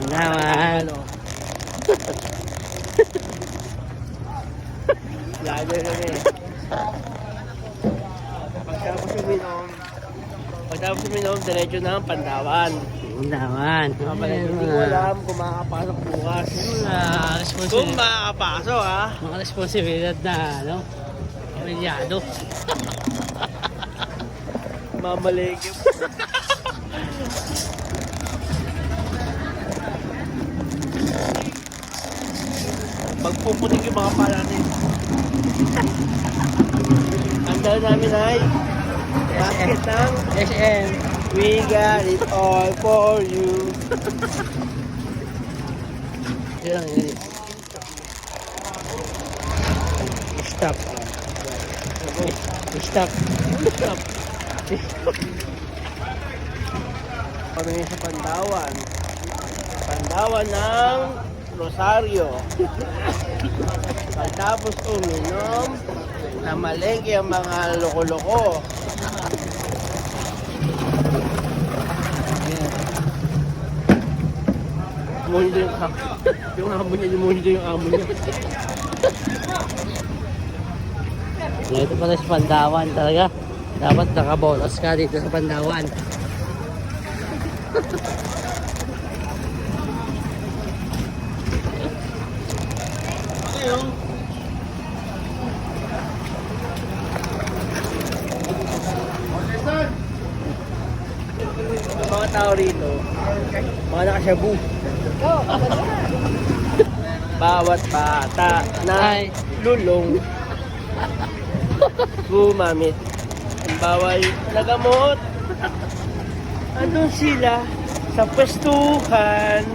Naman. Lager kami. Pagtapos uminom, diretso na ang Pandawan. Naman. Hindi ko alam kung makakapasok bukas. Kung makakapasok ha. Mga responsibilidad na ano, pamilyado. Mamaligip. Pagpuputik yung mga pala natin. Ang dala namin ay basket ng SM. We got it all for you. Yun. Stop. Stop. Stop. Kami sa Pandawan. Pandawan ng Rosario. Pagtapos uminom, namalengke ang mga loko-loko. Lumundo yung amo. Yung amo niya, lumundo yung amo niya. Ito pala sa Pandawan talaga. Dapat nakabolos ka dito sa Pandawan. Ang mga tao rito, mga nakasyabu. Bawat bata na lulong gumamit ang bawal na gamot. Andun sila sa pwestuhan,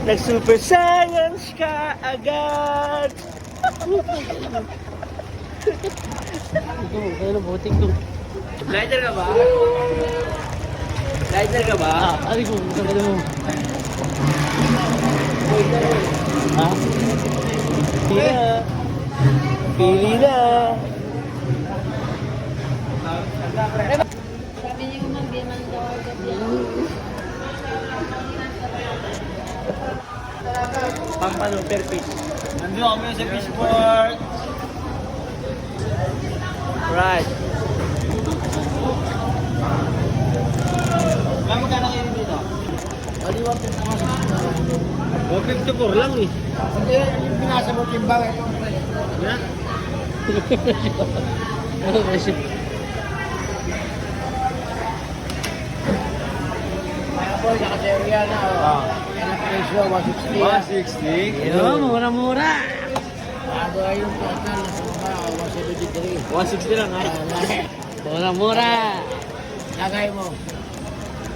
nag-super science ka agad. Ito, kayo na butik to. Lighter ka ba? Lighter ka ba? Ari ko, sabi mo. Ha? Pili na. Pili na. Sabi niyo kung mag-demand daw gabi. Pampano per piece. Nandun kami sa Fishport. Right. Magkano kayo dito? Ano yung 154 lang eh. Hindi, yung pinasa mo timbang ito. Yan. Ano presyo? Kaya po, nakaserya na. Ang presyo, 160. 160. Yo, mura-mura. Bago ay yung total na sumama, 173. 160 lang ha. Mura-mura. Lagay mo.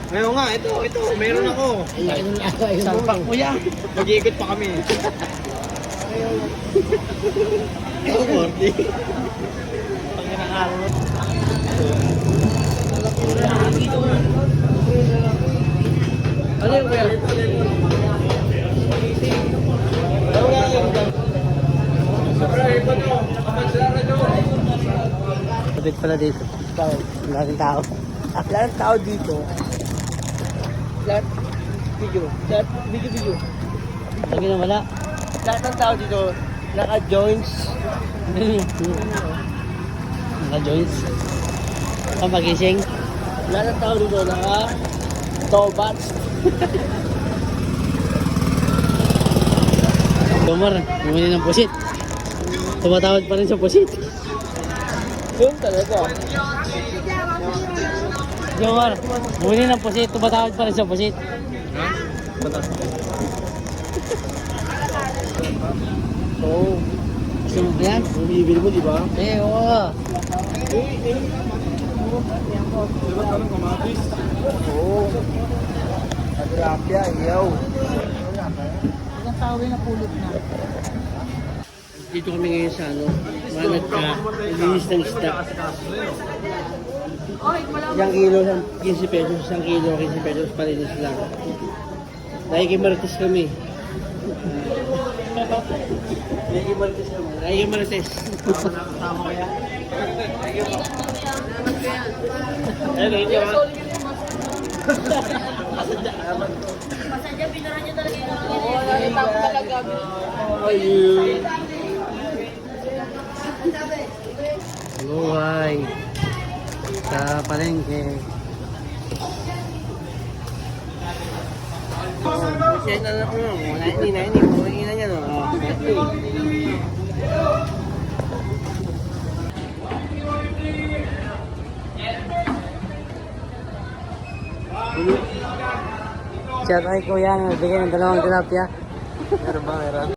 Ngayon nga, ito, meron ako. Ayan yung lagay mo. Salpak mo yan. Mag-iikot pa kami. Ito, 40. Pag nakakalo mo. Ano yung kuya? Kapit pala dito. Maraming tao. Lahat ng tao dito. Lahat video. Lagi na wala. Lahat ng tao dito naka-joints. Naka-joints. Ang magising. Lahat ng tao dito naka-tobats. Gomar, bumili ng pusit. Tumatawad pa rin sa pusit. Yun talaga. Gomar, bumili ng pusit. Tumatawad pa rin sa pusit. Oo. Gusto mo ba yan? Bumibili mo, di ba? Eh, oo. Oo. Agrapia, iyaw. Ilang tao na pulot na. Dito kami ngayon sa ano, mga nagka-release ng stock. Isang kilo, 15 pesos, isang kilo, 15 pesos, palinis lang. Nakikimarites kami. Nakikimarites. Ayun, ayun, ayun. Buhay sa palengke. Siya na lang ano, hindi na ini, buhay na niya no. Shout out kay Kuya, nagbigay ng 2 tilapia. Meron ba? Meron?